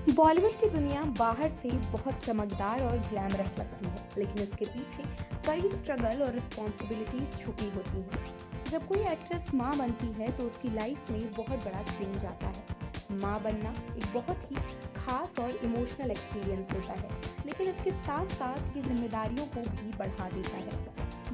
बॉलीवुड की दुनिया बाहर से बहुत चमकदार और ग्लैमरस लगती है, लेकिन इसके पीछे कई स्ट्रगल और रिस्पॉन्सिबिलिटीज छुपी होती हैं। जब कोई एक्ट्रेस माँ बनती है तो उसकी लाइफ में बहुत बड़ा चेंज आता है। माँ बनना एक बहुत ही खास और इमोशनल एक्सपीरियंस होता है, लेकिन इसके साथ साथ ये जिम्मेदारियों को भी बढ़ा देता है।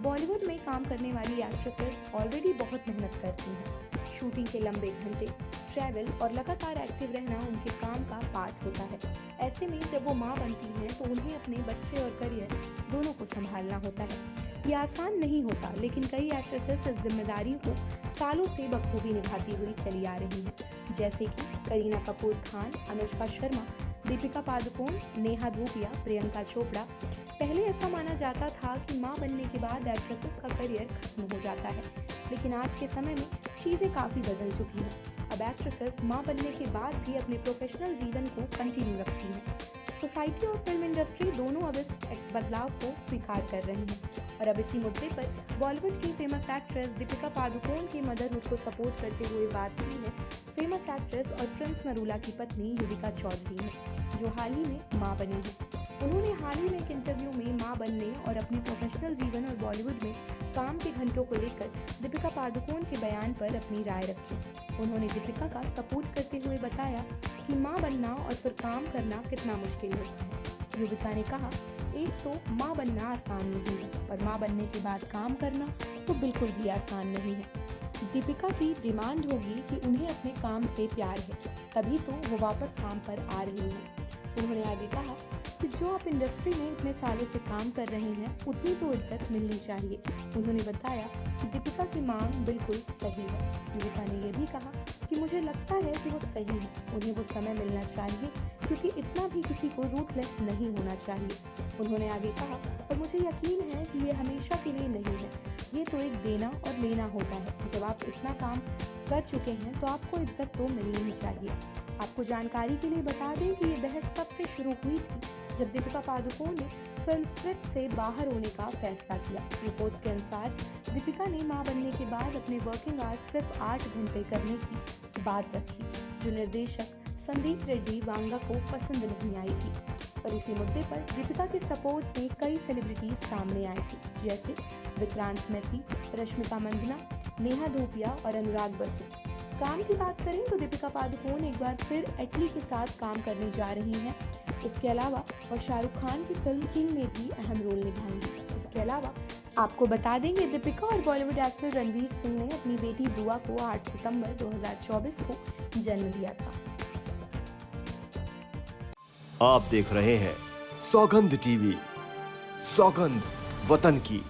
बॉलीवुड में काम करने वाली एक्ट्रेसेस ऑलरेडी बहुत मेहनत करती हैं। शूटिंग के लंबे घंटे, ट्रैवल और लगातार एक्टिव रहना उनके काम का पार्ट होता है। ऐसे में जब वो माँ बनती हैं तो उन्हें अपने बच्चे और करियर दोनों को संभालना होता है। ये आसान नहीं होता, लेकिन कई एक्ट्रेसेस इस जिम्मेदारी को सालों से बखूबी निभाती हुई चली आ रही हैं, जैसे कि करीना कपूर खान, अनुष्का शर्मा, दीपिका पादुकोण, नेहा धूपिया, प्रियंका चोपड़ा। पहले ऐसा माना जाता था कि माँ बनने के बाद एक्ट्रेसेस का करियर खत्म हो जाता है, लेकिन आज के समय में चीज़ें काफ़ी बदल चुकी हैं। अब एक्ट्रेसेस माँ बनने के बाद भी अपने प्रोफेशनल जीवन को कंटिन्यू रखती हैं। सोसाइटी और फिल्म इंडस्ट्री दोनों अब इस बदलाव को स्वीकार कर रही हैं, और अब इसी मुद्दे पर बॉलीवुड की फेमस एक्ट्रेस दीपिका पादुकोण की मदरहुड को सपोर्ट करते हुए बात की है फेमस एक्ट्रेस और प्रिंस नरूला की पत्नी युविका चौधरी ने, जो हाल ही में माँ बनी है। उन्होंने हाल ही में एक इंटरव्यू में माँ बनने और अपने प्रोफेशनल जीवन और बॉलीवुड में काम के घंटों को लेकर दीपिका पादुकोण के बयान पर अपनी राय रखी। उन्होंने दीपिका का सपोर्ट करते हुए बताया कि माँ बनना और फिर काम करना कितना मुश्किल होता है। युविका ने कहा, एक तो माँ बनना आसान नहीं है, और माँ बनने के बाद काम करना तो बिल्कुल भी आसान नहीं है। दीपिका की डिमांड होगी कि उन्हें अपने काम से प्यार है, तभी तो वो वापस काम पर आ रही हैं। उन्होंने आगे कहा कि जो आप इंडस्ट्री में इतने सालों से काम कर रहे हैं, उतनी तो इज्जत मिलनी चाहिए। उन्होंने बताया कि दीपिका की मांग बिल्कुल सही है। युविका ने यह भी कहा कि मुझे लगता है कि वो सही है, उन्हें वो समय मिलना चाहिए, क्योंकि इतना भी किसी को रूथलेस नहीं होना चाहिए। उन्होंने आगे कहा, और मुझे यकीन है कि ये हमेशा के लिए नहीं है, ये तो एक देना और लेना होता है। जब आप इतना काम कर चुके हैं तो आपको इज्जत तो मिलनी ही चाहिए। आपको जानकारी के लिए बता दें कि ये बहस तब से शुरू हुई थी जब दीपिका पादुकोण ने फिल्म स्क्रिप्ट से बाहर होने का फैसला किया। रिपोर्ट्स के अनुसार दीपिका ने मां बनने के बाद अपने वर्किंग आवर्स सिर्फ 8 घंटे करने की बात रखी, जो निर्देशक संदीप रेड्डी वांगा को पसंद नहीं आई थी। और इसी मुद्दे पर दीपिका के सपोर्ट में कई सेलिब्रिटीज सामने आई थी, जैसे विक्रांत मैसी, रश्मिका मंदाना, नेहा धूपिया और अनुराग बसु। काम की बात करें तो दीपिका पादुकोण एक बार फिर एटली के साथ काम करने जा रही हैं। इसके अलावा वह शाहरुख खान की फिल्म किंग में भी अहम रोल निभाएंगी। इसके अलावा आपको बता देंगे, दीपिका और बॉलीवुड एक्टर रणवीर सिंह ने अपनी बेटी बुआ को 8 सितंबर 2024 को जन्म दिया था। आप देख रहे हैं सौगंध टीवी, सौगंध वतन की।